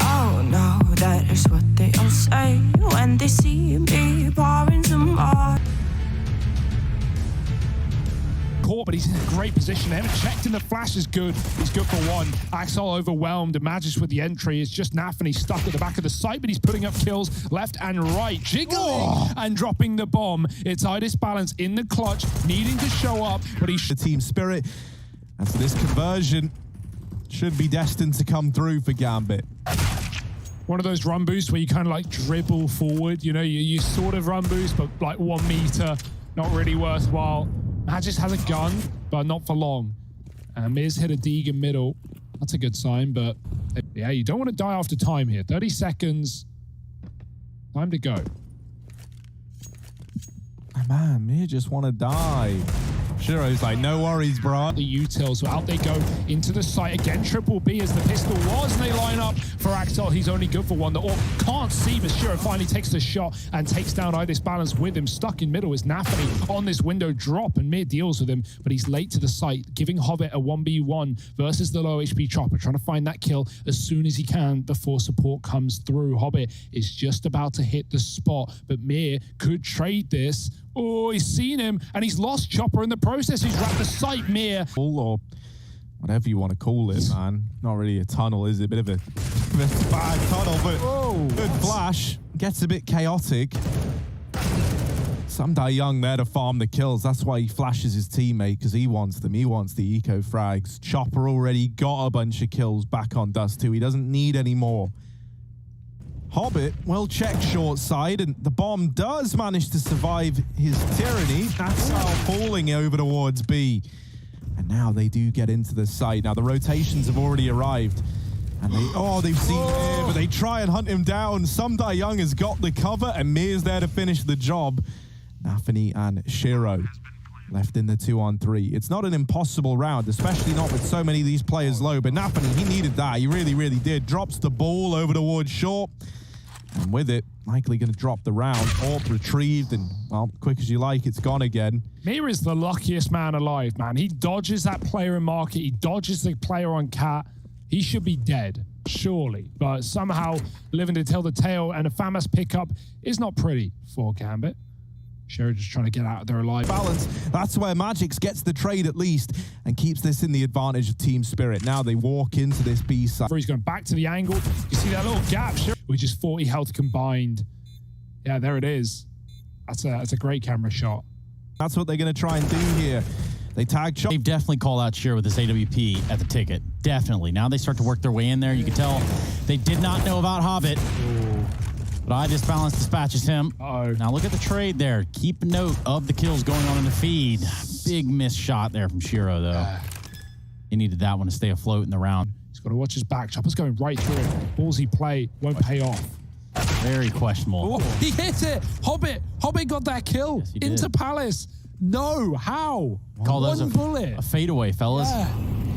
Oh no, that is what they all say when they see me pouring some more. Caught, but he's in a great position. They haven't checked in. The flash is good. He's good for one. Axel overwhelmed. The magixx with the entry. It's just nafany stuck at the back of the site, but he's putting up kills left and right, jiggling and dropping the bomb. It's iDISBALANCE in the clutch, needing to show up, but he's the team spirit. And so this conversion should be destined to come through for Gambit. one of those run boosts where you kind of like dribble forward. You know, you sort of run boost, but like 1 meter, not really worthwhile. magixx has a gun, but not for long. Miz hit a Deeg in middle. That's a good sign, but yeah, you don't want to die after time here. 30 seconds. Time to go. Oh, man, me just want to die. Shiro's like, no worries, bro. The util, so out they go into the site again. Triple B as the pistol was, and they line up for Axel. He's only good for one. The orc can't see, but Shiro finally takes the shot and takes down iDISBALANCE with him. Stuck in middle is nafany on this window drop, and Mir deals with him, but he's late to the site, giving Hobbit a 1v1 versus the low HP chopper, trying to find that kill as soon as he can before support comes through. Hobbit is just about to hit the spot, but Mir could trade this. Oh, he's seen him, and he's lost chopper in the process. He's wrapped the site, Mir. Or whatever you want to call it, man. Not really a tunnel, is it? Bit of a bad tunnel, but good flash. Gets a bit chaotic. Some die young there to farm the kills. That's why he flashes his teammate, because he wants them. He wants the eco frags. Chopper already got a bunch of kills back on Dust 2. He doesn't need any more. Hobbit, well checked short side, and the bomb does manage to survive his tyranny. That's how falling over towards B. And now they do get into the site. Now the rotations have already arrived. And they've seen Mir, but they try and hunt him down. Sumdai Young has got the cover, and Mir's there to finish the job. nafany and Shiro left in the 2-on-3. It's not an impossible round, especially not with so many of these players low, but nafany, he needed that. He really, really did. Drops the ball over towards short. And with it, likely going to drop the round. Orp retrieved, and, well, quick as you like, it's gone again. Mir is the luckiest man alive, man. He dodges that player in market. He dodges the player on cat. He should be dead, surely. But somehow living to tell the tale, and a FAMAS pickup is not pretty for Gambit. Shiro just trying to get out of there alive. Balance. That's where magixx gets the trade at least and keeps this in the advantage of team spirit. Now they walk into this B side. He's going back to the angle. You see that little gap, Shiro, which is 40 health combined. Yeah, there it is. That's a great camera shot. That's what they're going to try and do here. They tag Chop. They've definitely called out Shiro with this AWP at the ticket. Definitely. Now they start to work their way in there. You can tell they did not know about Hobbit. Ooh. But iDISBALANCE dispatches him. Now look at the trade there. Keep a note of the kills going on in the feed. Big missed shot there from Shiro, though. He needed that one to stay afloat in the round. He's got to watch his back. Chopper's going right through it. Ballsy play won't pay off. Very questionable. Oh, he hit it. Hobbit got that kill. Yes, into Palace. No, how? Call those one bullet. A fadeaway, fellas. Yeah.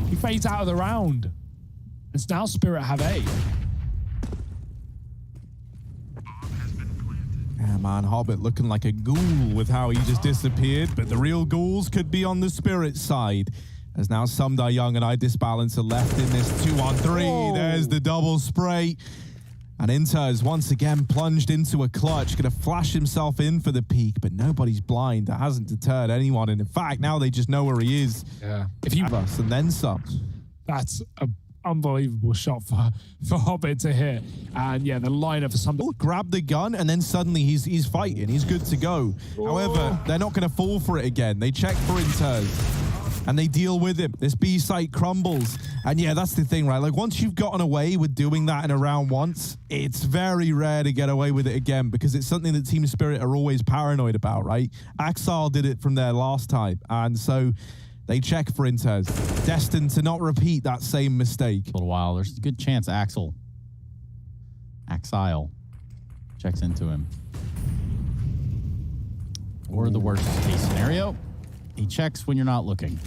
He fades out of the round. It's now Spirit have A. Yeah, man, Hobbit looking like a ghoul with how he just disappeared, but the real ghouls could be on the spirit side. As now Sumdai Young and iDISBALANCE are left in this 2-on-3. Whoa. There's the double spray. And interz once again plunged into a clutch, going to flash himself in for the peak, but nobody's blind. That hasn't deterred anyone. And in fact, now they just know where he is. Yeah. If you us and then some. That's a unbelievable shot for Hobbit to hit. And yeah, the lineup for some grab the gun, and then suddenly he's fighting. He's good to go. However, they're not going to fall for it again. They check for interz, and they deal with him. This B site crumbles. And yeah, that's the thing, right? Like, once you've gotten away with doing that in a round once, it's very rare to get away with it again, because it's something that Team Spirit are always paranoid about, right? Axel did it from their last time, and so they check for interz, destined to not repeat that same mistake. A little while. There's a good chance Axel checks into him. Or the worst case scenario, he checks when you're not looking.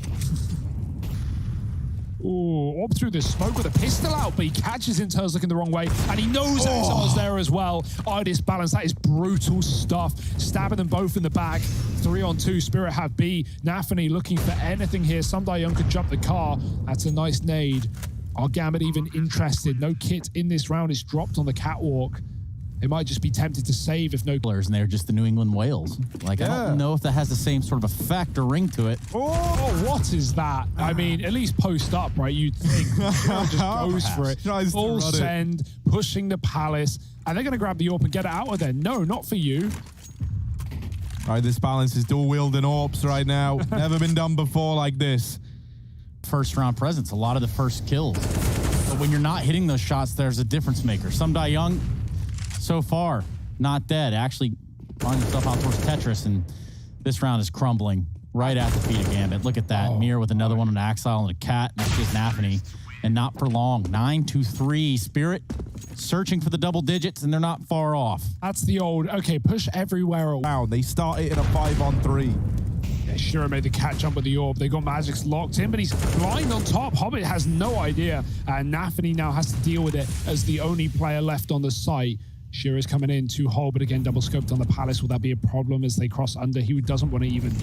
Ooh, up through the smoke with a pistol out, but he catches interz looking the wrong way, and he knows Axel's there as well. iDISBALANCE, that is brutal stuff. Stabbing them both in the back. 3-on-2, Spirit have B. nafany looking for anything here. Sumdai Young could jump the car. That's a nice nade. Are Gambit even interested? No kit in this round is dropped on the catwalk. They might just be tempted to save if no players, and they're just the New England Whales. Like, I don't know if that has the same sort of effect or ring to it. Oh, what is that? I mean, at least post up, right? You'd think just goes for it. Full send, pushing the palace, and they're going to grab the AWP and get it out of there. No, not for you. All right, this balance is dual wielding AWPs right now. Never been done before like this. First round presence, a lot of the first kills. But when you're not hitting those shots, there's a difference maker. Some die young. So far, not dead. Actually finds himself out towards Tetris, and this round is crumbling right at the feet of Gambit. Look at that. Mir with another one, an Axile and a cat. That's just nafany. And not for long. 9-3. Spirit searching for the double digits, and they're not far off. That's the old, okay, push everywhere. Wow, they start it in a 5-on-3. Yeah, Shiro made the catch up with the AWP. They got magixx locked in, but he's blind on top. Hobbit has no idea. And nafany now has to deal with it as the only player left on the site. Shiro's coming in to hold, but again, double scoped on the palace. Will that be a problem as they cross under? He doesn't want to even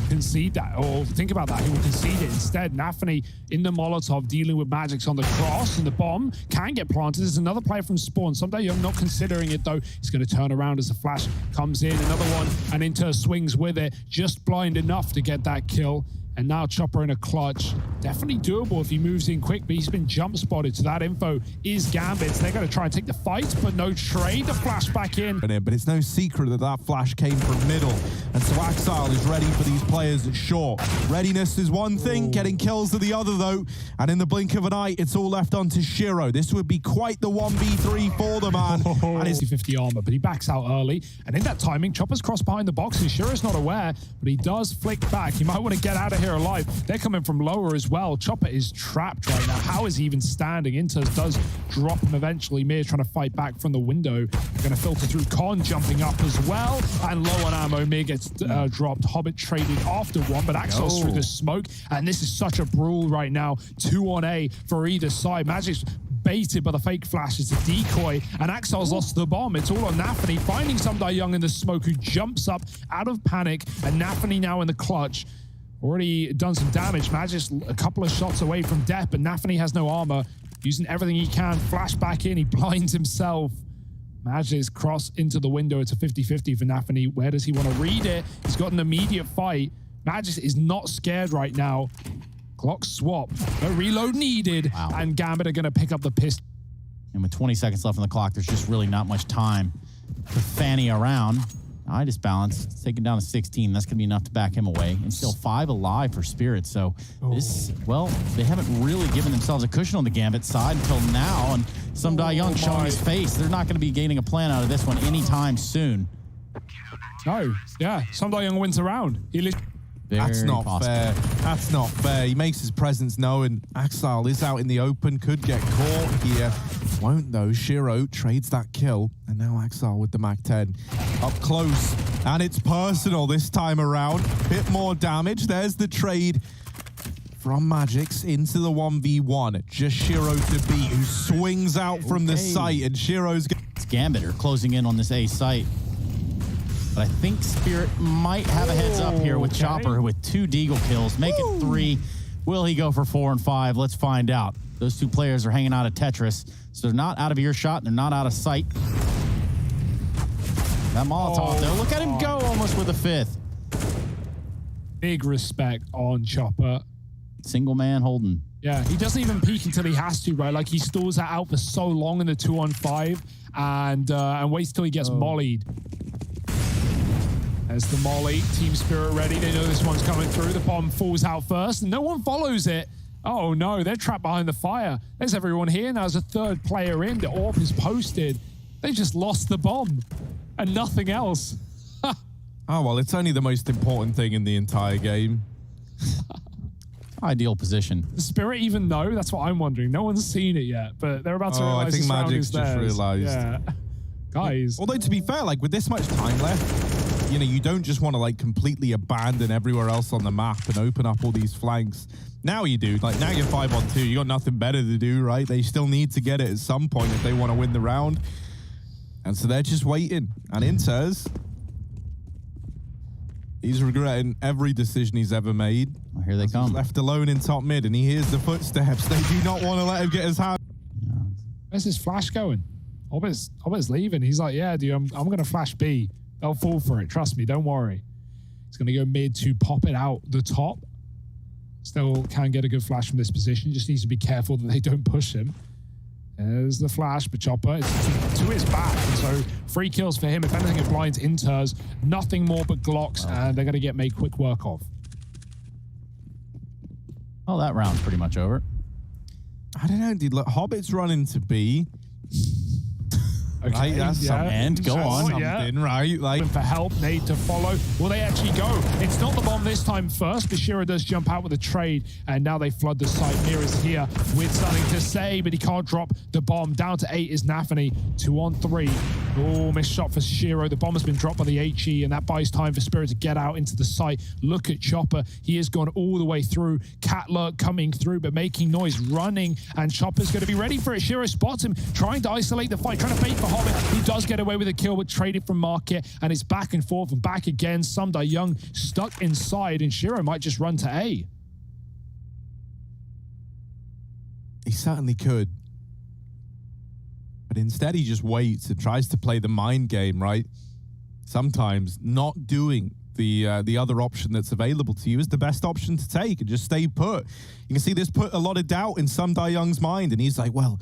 concede that, or think about that. He will concede it instead. nafany in the Molotov dealing with magixx on the cross, and the bomb can get planted. There's another player from spawn. Someday Young not considering it though. He's going to turn around as the flash comes in. Another one, and interz swings with it. Just blind enough to get that kill. And now Chopper in a clutch. Definitely doable if he moves in quick, but he's been jump spotted. So that info is Gambit's. They're going to try and take the fight, but no trade. The flash back in. But it's no secret that that flash came from middle. And so Axile is ready for these players at short. Readiness is one thing, getting kills are the other though. And in the blink of an eye, it's all left onto Shiro. This would be quite the 1v3 for the man. And it's 50 armor, but he backs out early. And in that timing, Chopper's crossed behind the box, and Shiro's not aware, but he does flick back. He might want to get out of here alive. They're coming from lower as well. Chopper is trapped right now. How is he even standing? interz does drop him eventually. Mir trying to fight back from the window. They're going to filter through. Con jumping up as well. And low on ammo. Mir gets dropped. Hobbit traded after one, but Axile's through the smoke. And this is such a brawl right now. 2 on A for either side. magixx baited by the fake flash. It's a decoy, and Axile's lost the bomb. It's all on nafany, finding Someday Young in the smoke, who jumps up out of panic, and nafany now in the clutch. Already done some damage. magixx a couple of shots away from death, but nafany has no armor. Using everything he can, flash back in, he blinds himself. magixx cross into the window. It's a 50-50 for nafany. Where does he want to read it? He's got an immediate fight. magixx is not scared right now. Clock swap. No reload needed. Wow. And Gambit are going to pick up the pistol. And with 20 seconds left on the clock, there's just really not much time to fanny around. iDISBALANCE taken down to 16. That's going to be enough to back him away. And still 5 alive for Spirit. So this, well, they haven't really given themselves a cushion on the Gambit side until now. And Someday Young showing his face. They're not going to be gaining a plan out of this one anytime soon. No, yeah. Someday Young wins a round. That's not fair. That's not fair. He makes his presence known. Axile is out in the open, could get caught here. Won't though. Shiro trades that kill. And now Axile with the Mag-10. Up close. And it's personal this time around. Bit more damage. There's the trade from magixx into the 1v1. Just Shiro to beat, who swings out from the site. And Shiro's... It's Gambit are closing in on this A site. But I think Spirit might have a heads up here with Chopper with 2 deagle kills. Make it 3. Will he go for 4 and 5? Let's find out. Those 2 players are hanging out at Tetris, so they're not out of earshot. They're not out of sight. That Molotov, though. Look at him go almost with a 5th. Big respect on Chopper. Single man holding. Yeah, he doesn't even peek until he has to, right? Like, he stalls that out for so long in the 2 on 5 and waits till he gets mollied. There's the molly. Team Spirit ready. They know this one's coming through. The bomb falls out first, and no one follows it. Oh, no. They're trapped behind the fire. There's everyone here. Now there's a 3rd player in. The AWP is posted. They just lost the bomb and nothing else. Oh, well, it's only the most important thing in the entire game. Ideal position. Does Spirit even know? That's what I'm wondering. No one's seen it yet, but they're about to realize I think this round magixx is just theirs. realized. Yeah. Guys. Although, to be fair, like, with this much time left, you know, you don't just want to, like, completely abandon everywhere else on the map and open up all these flanks. Now you do. Like, now you're 5 on 2. You got nothing better to do, right? They still need to get it at some point if they want to win the round. And so they're just waiting. And interz, He's regretting every decision he's ever made. Well, here they come. He's left alone in top mid, and he hears the footsteps. They do not want to let him get his hand. Where's his flash going? Hobbit's leaving. He's like, yeah, dude, I'm going to flash B. They'll fall for it. Trust me. Don't worry. He's going to go mid to pop it out the top. Still can get a good flash from this position. Just needs to be careful that they don't push him. There's the flash, but Chopper is to his back. So 3 kills for him. If anything, it blinds interz. Nothing more but Glocks, and they're going to get made quick work of. Oh, that round's pretty much over. I don't know, dude. Look, Hobbit's running to B. Okay, right, that's something. And go on. Something, right? Like for help, need to follow. Will they actually go? It's not the bomb this time first. Bashiro does jump out with a trade, and now they flood the site. Mira's here with something to say, but he can't drop the bomb. Down to 8 is nafany. 2 on 3. Oh, missed shot for Shiro. The bomb has been dropped by the HE, and that buys time for Spirit to get out into the site. Look at Chopper. He has gone all the way through. Catler coming through, but making noise, running, and Chopper's going to be ready for it. Shiro spots him, trying to isolate the fight, trying to bait for Hobbit. He does get away with a kill, but traded from market, and it's back and forth and back again. Sumdai Young stuck inside, and Shiro might just run to A. he certainly could. But instead, he just waits and tries to play the mind game, right? Sometimes not doing the other option that's available to you is the best option to take, and just stay put. You can see this put a lot of doubt in Sumdai Young's mind, and he's like, well,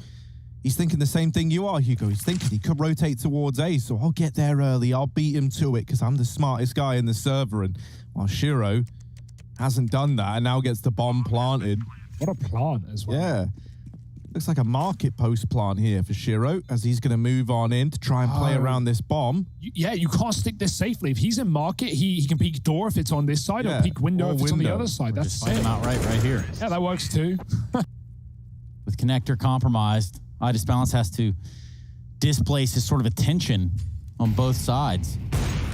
he's thinking the same thing you are, Hugo. He's thinking he could rotate towards A, so I'll get there early. I'll beat him to it because I'm the smartest guy in the server. And while Shiro hasn't done that and now gets the bomb planted. What a plant as well. Yeah. Looks like a market post plant here for Shiro as he's going to move on in to try and play around this bomb. Yeah, you can't stick this safely. If he's in market, he can peek door if it's on this side, or peek window if it's on the other side. That's just fight him out right here. Yeah, that works too. With connector compromised, iDISBALANCE has to displace his sort of attention on both sides.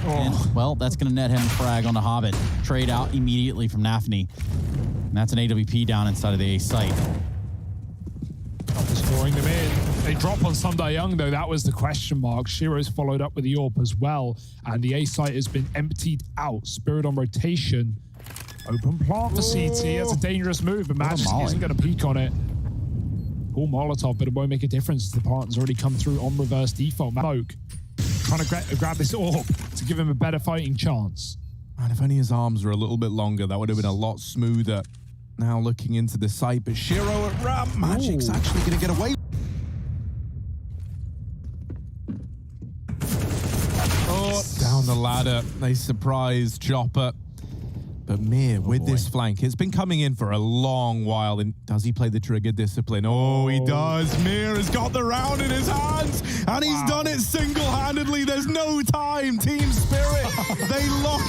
And, well, that's going to net him a frag on the Hobbit. Trade out immediately from nafany. And that's an AWP down inside of the A site. Scoring them in. They drop on Sumdai Young, though. That was the question mark. Shiro's followed up with the AWP as well. And the A site has been emptied out. Spirit on rotation. Open plant for CT. That's a dangerous move, but magixx isn't going to peek on it. Cool Molotov, but it won't make a difference. The partner's already come through on reverse default. Smoke trying to grab this AWP to give him a better fighting chance. And if only his arms were a little bit longer, that would have been a lot smoother. Now looking into the site, but Shiro at ramp. magixx actually going to get away. Down the ladder. They surprise Chopper. But Mir with this flank, it's been coming in for a long while. And does he play the trigger discipline? Oh, he does. Mir has got the round in his hands, and he's done it single-handedly. There's no time. Team Spirit, they lock